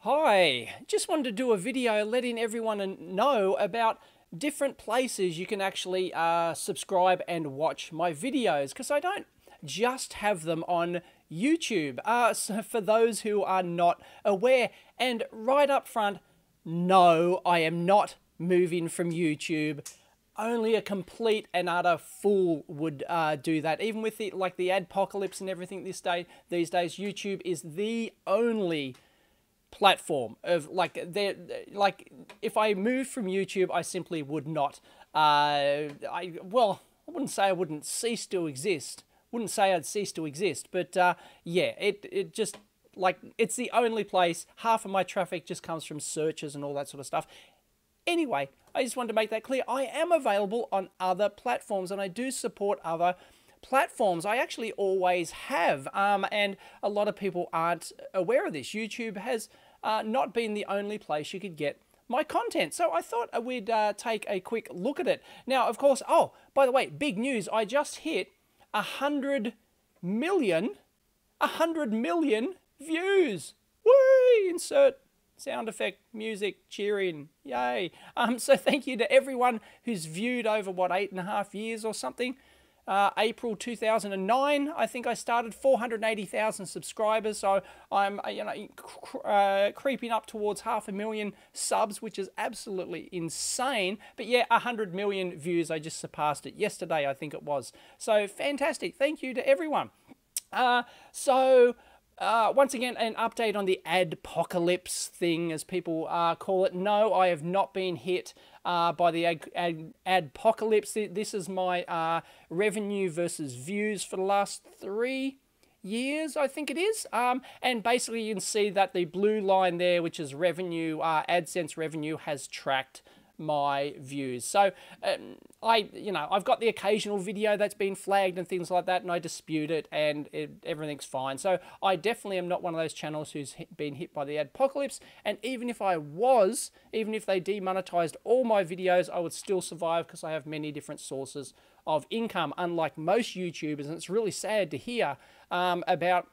Hi, just wanted to do a video letting everyone know about different places you can actually subscribe and watch my videos, because I don't just have them on YouTube. So for those who are not aware, and right up front, no, I am not moving from YouTube. Only a complete and utter fool would do that. Even with the Adpocalypse and everything these days, YouTube is the only platform of if I moved from YouTube, I simply would not. I wouldn't say I wouldn't cease to exist. Wouldn't say I'd cease to exist, but yeah, it just it's the only place. Half of my traffic just comes from searches and all that sort of stuff. Anyway, I just wanted to make that clear. I am available on other platforms, and I do support other platforms. I actually always have, and a lot of people aren't aware of this. YouTube has not been the only place you could get my content, so I thought we'd take a quick look at it. Now, of course, oh, by the way, big news, I just hit 100 million views. Whee! Insert sound effect, music, cheering, yay. So thank you to everyone who's viewed over, what, 8.5 years or something. April 2009, I think I started, 480,000 subscribers, so I'm creeping up towards 500,000 subs, which is absolutely insane. But yeah, 100 million views, I just surpassed it yesterday, I think it was. So fantastic, thank you to everyone. Once again, an update on the Adpocalypse thing, as people call it. No, I have not been hit by the Adpocalypse. This is my revenue versus views for the last 3 years, I think it is. And basically you can see that the blue line there, which is revenue, AdSense revenue, has tracked my views. So I've got the occasional video that's been flagged and things like that, and I dispute it, and everything's fine. So I definitely am not one of those channels who's been hit by the Adpocalypse, and even if I was, even if they demonetized all my videos, I would still survive, because I have many different sources of income, unlike most YouTubers. And it's really sad to hear about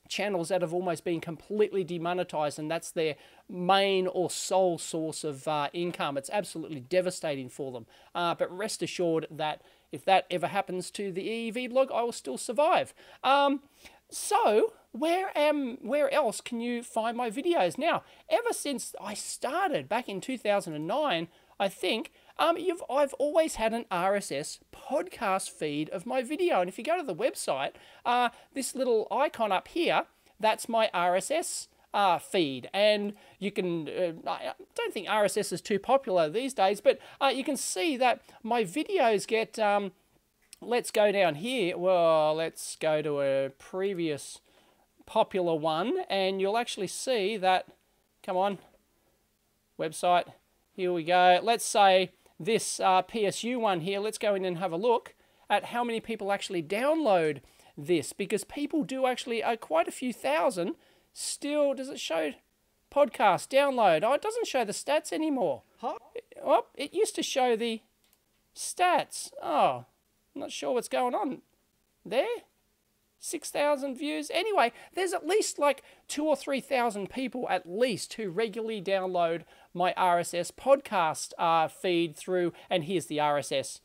channels that have almost been completely demonetized, and that's their main or sole source of income. It's absolutely devastating for them. But rest assured that if that ever happens to the EEVblog, I will still survive. So where else can you find my videos? Now, ever since I started back in 2009, I think, I've always had an RSS podcast feed of my video. And if you go to the website, this little icon up here, that's my RSS feed. And you can, I don't think RSS is too popular these days, but you can see that my videos get, let's go down here. Well, let's go to a previous popular one, and you'll actually see that, come on, website, here we go. Let's say this PSU one here, let's go in and have a look at how many people actually download this, because people do actually, quite a few thousand, still, does it show podcast download? Oh, it doesn't show the stats anymore. Huh? Oh, it used to show the stats. Oh, I'm not sure what's going on there. 6,000 views. Anyway, there's at least like 2,000 or 3,000 people at least who regularly download my RSS podcast feed through, and here's the RSS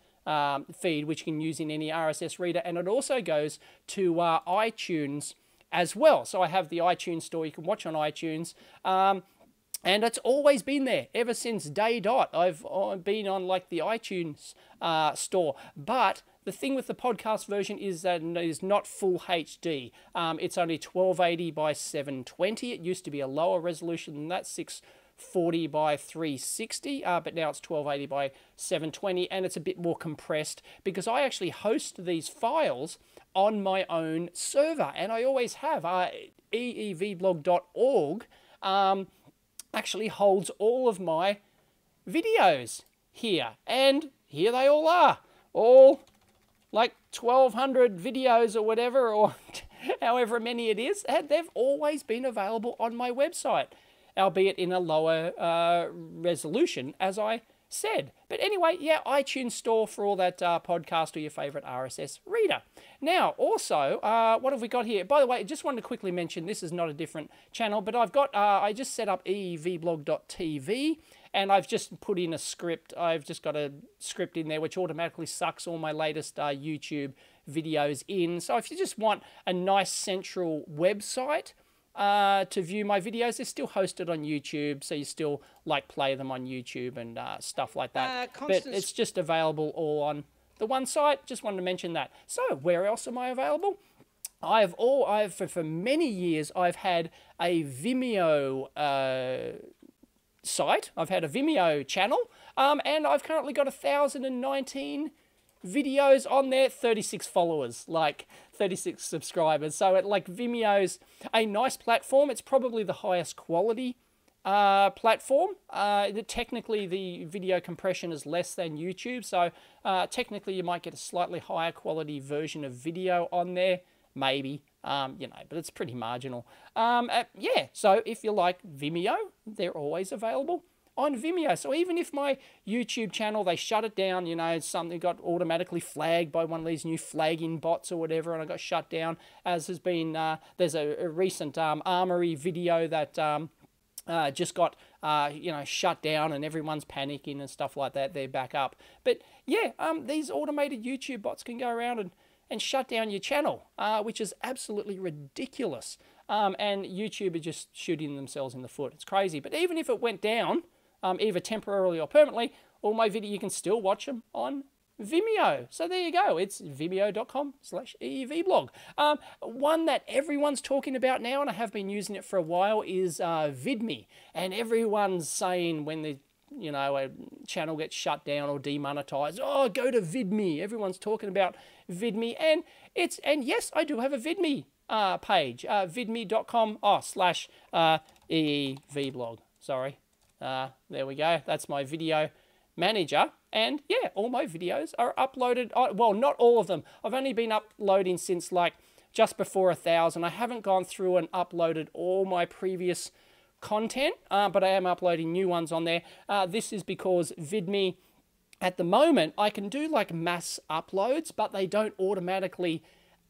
feed, which you can use in any RSS reader, and it also goes to iTunes as well. So I have the iTunes store you can watch on iTunes, and it's always been there ever since day dot. I've been on like the iTunes store, but the thing with the podcast version is that it is not full HD. It's only 1280 by 720. It used to be a lower resolution than that, 640 by 360, but now it's 1280 by 720, and it's a bit more compressed because I actually host these files on my own server, and I always have. eevblog.org actually holds all of my videos here, and here they all are, all like 1,200 videos or whatever, or however many it is, and they've always been available on my website, albeit in a lower resolution, as I said. But anyway, yeah, iTunes Store for all that podcast or your favorite RSS reader. Now, also, what have we got here? By the way, I just wanted to quickly mention, this is not a different channel, but I've got, I just set up eevblog.tv, and I've just put in a script. I've just got a script in there which automatically sucks all my latest YouTube videos in. So if you just want a nice central website to view my videos, they're still hosted on YouTube, so you still like play them on YouTube and stuff like that. But it's just available all on the one site. Just wanted to mention that. So where else am I available? For many years I've had a Vimeo site. I've had a Vimeo channel, and I've currently got 1,019 videos on there, 36 followers, like 36 subscribers. So Vimeo's a nice platform. It's probably the highest quality platform. Technically the video compression is less than YouTube, so technically you might get a slightly higher quality version of video on there, maybe. You know, but it's pretty marginal. Yeah, so if you like Vimeo, they're always available on Vimeo. So even if my YouTube channel, they shut it down, you know, something got automatically flagged by one of these new flagging bots or whatever, and I got shut down, as has been, there's a recent Armory video that just got, you know, shut down, and everyone's panicking and stuff like that. They're back up. But yeah, these automated YouTube bots can go around and shut down your channel, which is absolutely ridiculous. And YouTube are just shooting themselves in the foot. It's crazy. But even if it went down, either temporarily or permanently, all my videos, you can still watch them on Vimeo. So there you go. It's vimeo.com/eevblog. One that everyone's talking about now, and I have been using it for a while, is VidMe. And everyone's saying when the a channel gets shut down or demonetized, oh, go to VidMe. Everyone's talking about VidMe, and yes, I do have a VidMe page, vidme.com/eevblog. Sorry, there we go. That's my video manager, and yeah, all my videos are uploaded. Well, not all of them. I've only been uploading since like just before 1,000. I haven't gone through and uploaded all my previous content, but I am uploading new ones on there. This is because VidMe, at the moment, I can do like mass uploads, but they don't automatically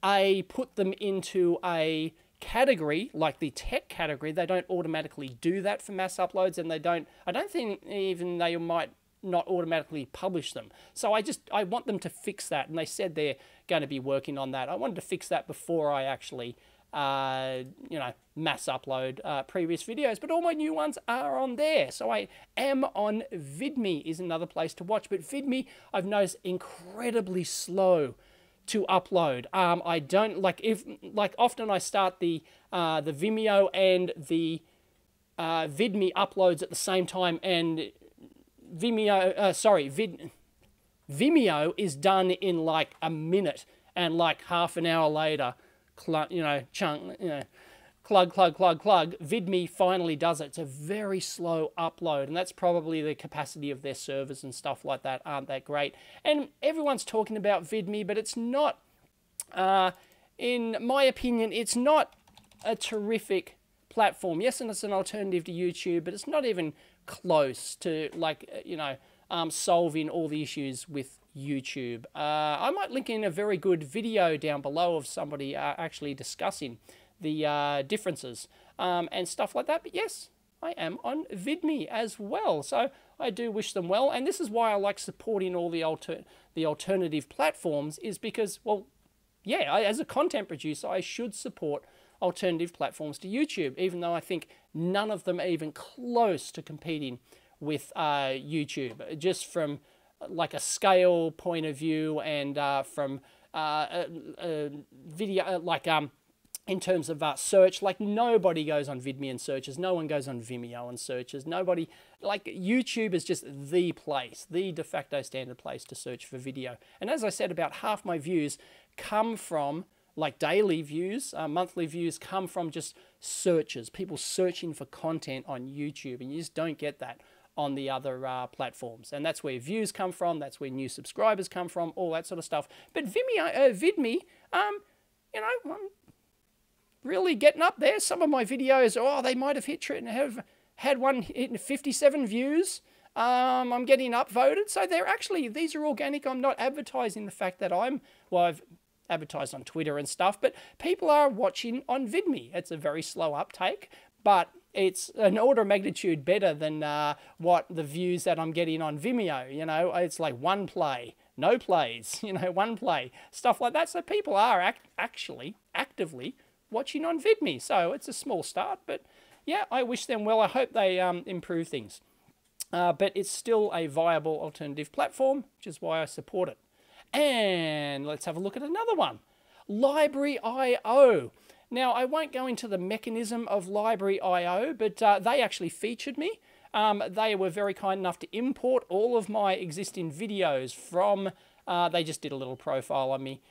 put them into a category like the tech category. They don't automatically do that for mass uploads, and I don't think even they might not automatically publish them. So I want them to fix that, and they said they're going to be working on that. I wanted to fix that before I actually mass upload previous videos, but all my new ones are on there. So I am on VidMe is another place to watch, but VidMe I've noticed incredibly slow to upload. I don't often I start the Vimeo and the VidMe uploads at the same time, and Vimeo is done in like a minute, and like half an hour later, plug. VidMe finally does it. It's a very slow upload, and that's probably the capacity of their servers and stuff like that aren't that great. And everyone's talking about VidMe, but it's not, in my opinion, it's not a terrific platform. Yes, and it's an alternative to YouTube, but it's not even close to solving all the issues with YouTube. I might link in a very good video down below of somebody actually discussing the differences and stuff like that. But yes, I am on VidMe as well, so I do wish them well. And this is why I like supporting all the alternative platforms, is because, well, yeah, as a content producer, I should support alternative platforms to YouTube, even though I think none of them are even close to competing with YouTube, just from like a scale point of view, and from video, in terms of search. Like, nobody goes on VidMe and searches, no one goes on Vimeo and searches, nobody, like, YouTube is just the place, the de facto standard place to search for video. And as I said, about half my views come from, like, daily views, monthly views come from just searches, people searching for content on YouTube, and you just don't get that on the other platforms. And that's where views come from, that's where new subscribers come from, all that sort of stuff. But VidMe, I'm really getting up there. Some of my videos, they might have hit, have had one hitting 57 views, I'm getting upvoted. So they're actually, these are organic. I'm not advertising the fact that well, I've advertised on Twitter and stuff, but people are watching on VidMe. It's a very slow uptake, but it's an order of magnitude better than what the views that I'm getting on Vimeo. You know, it's like one play, no plays, you know, one play, stuff like that. So people are actually actively watching on VidMe. So it's a small start, but yeah, I wish them well. I hope they improve things. But it's still a viable alternative platform, which is why I support it. And let's have a look at another one. Library.io. Now, I won't go into the mechanism of Library.io, but they actually featured me. They were very kind enough to import all of my existing videos from, they just did a little profile on me.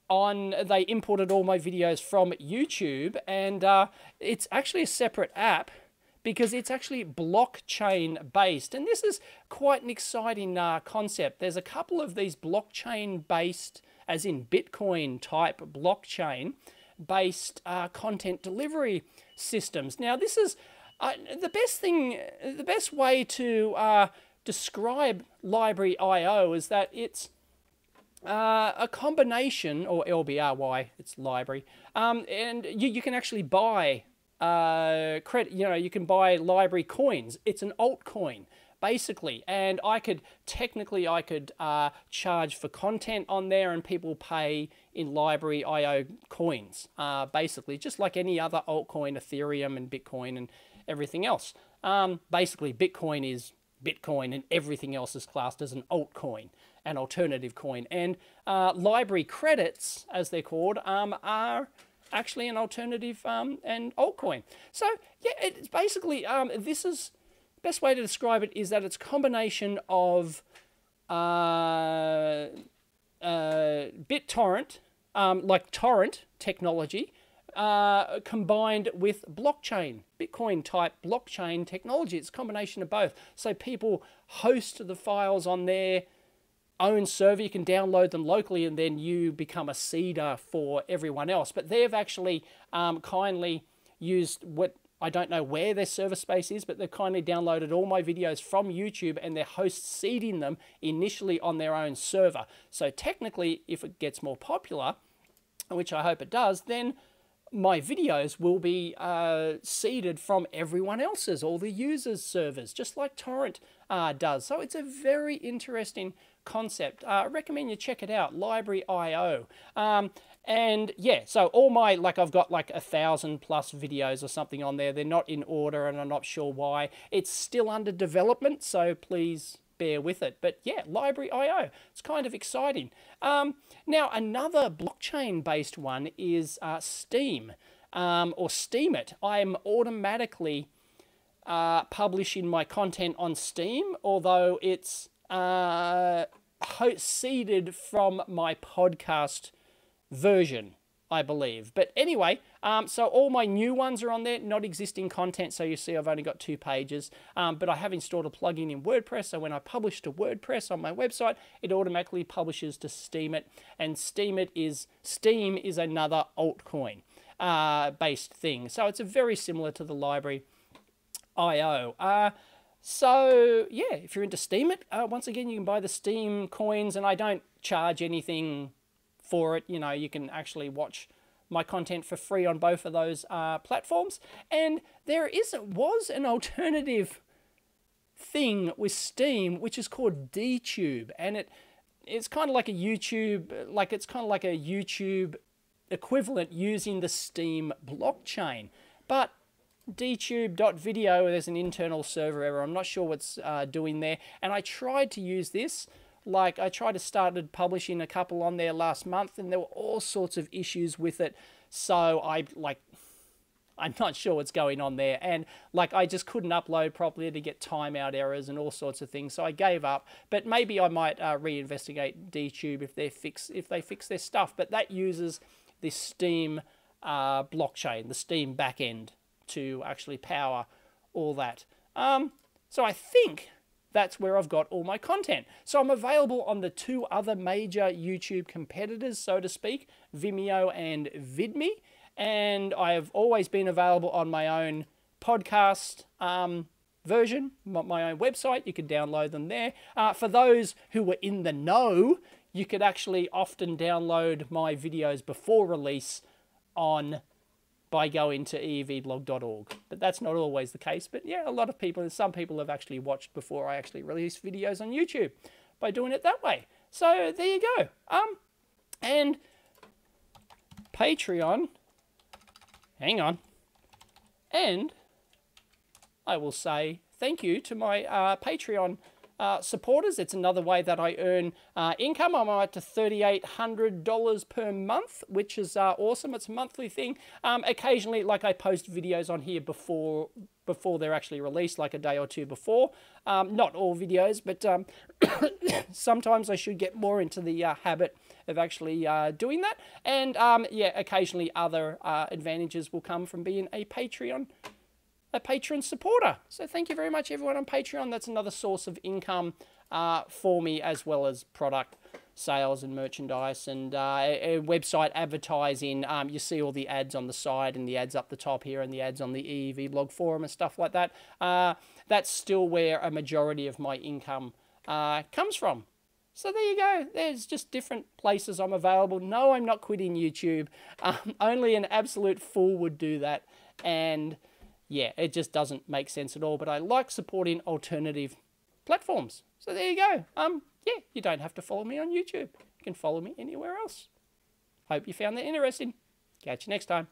They imported all my videos from YouTube, and it's actually a separate app because it's actually blockchain based. And this is quite an exciting concept. There's a couple of these blockchain based, as in Bitcoin type blockchain based content delivery systems. Now this is the best way to describe Library.io is that it's a combination, or LBRY, it's library, and you can actually buy credit, you know, you can buy library coins. It's an altcoin, basically, and I could charge for content on there, and people pay in Library.io coins, basically, just like any other altcoin, Ethereum and Bitcoin and everything else. Basically, Bitcoin is Bitcoin, and everything else is classed as an altcoin, an alternative coin, and library credits, as they're called, are actually an alternative and altcoin. So yeah, it's basically this is best way to describe it is that it's a combination of BitTorrent, like torrent technology, combined with blockchain, Bitcoin type blockchain technology. It's a combination of both. So people host the files on their own server, you can download them locally, and then you become a seeder for everyone else. But they've actually kindly used what, I don't know where their server space is, but they've kindly downloaded all my videos from YouTube, and their hosts seeding them initially on their own server. So technically, if it gets more popular, which I hope it does, then my videos will be seeded from everyone else's, all the users' servers, just like Torrent does. So it's a very interesting concept. I recommend you check it out, Library.io. And yeah, so all my, like I've got like 1,000+ videos or something on there. They're not in order, and I'm not sure why. It's still under development, so please bear with it. But yeah, Library.io, it's kind of exciting. Now, another blockchain-based one is Steam, or Steemit. I'm automatically publishing my content on Steam, although it's seeded from my podcast version, I believe. But anyway, so all my new ones are on there, not existing content. So you see I've only got 2 pages, but I have installed a plugin in WordPress. So when I publish to WordPress on my website, it automatically publishes to Steemit. And Steem is another altcoin based thing. So it's a very similar to the Library.io. So yeah, if you're into Steemit, once again, you can buy the Steam coins, and I don't charge anything for it. You know, you can actually watch my content for free on both of those platforms. And there was an alternative thing with Steam, which is called DTube, and it's kind of like a YouTube, equivalent using the Steam blockchain, but DTube.video, there's an internal server error. I'm not sure what's doing there. And I tried to use this. Like, I started publishing a couple on there last month, and there were all sorts of issues with it. So I'm not sure what's going on there. And like, I just couldn't upload properly to get timeout errors and all sorts of things. So I gave up. But maybe I might reinvestigate DTube if they fix their stuff. But that uses the Steam blockchain, the Steam backend, to actually power all that. So I think that's where I've got all my content. So I'm available on the 2 other major YouTube competitors, so to speak, Vimeo and VidMe. And I have always been available on my own podcast version, my own website. You could download them there. For those who were in the know, you could actually often download my videos before release by going to eevblog.org. But that's not always the case. But yeah, a lot of people, some people have actually watched before I actually release videos on YouTube by doing it that way. So there you go. And Patreon, hang on. And I will say thank you to my Patreon supporters. It's another way that I earn income. I'm up to $3,800 per month, which is awesome. It's a monthly thing. Occasionally, like, I post videos on here before they're actually released, like a day or two before. Not all videos, but sometimes I should get more into the habit of actually doing that. And yeah, occasionally other advantages will come from being a patron supporter. So thank you very much, everyone on Patreon. That's another source of income for me, as well as product sales and merchandise and a website advertising. You see all the ads on the side and the ads up the top here and the ads on the EEVblog forum and stuff like that. That's still where a majority of my income comes from. So there you go. There's just different places I'm available. No, I'm not quitting YouTube. Only an absolute fool would do that. And yeah, it just doesn't make sense at all. But I like supporting alternative platforms. So there you go. Yeah, you don't have to follow me on YouTube. You can follow me anywhere else. Hope you found that interesting. Catch you next time.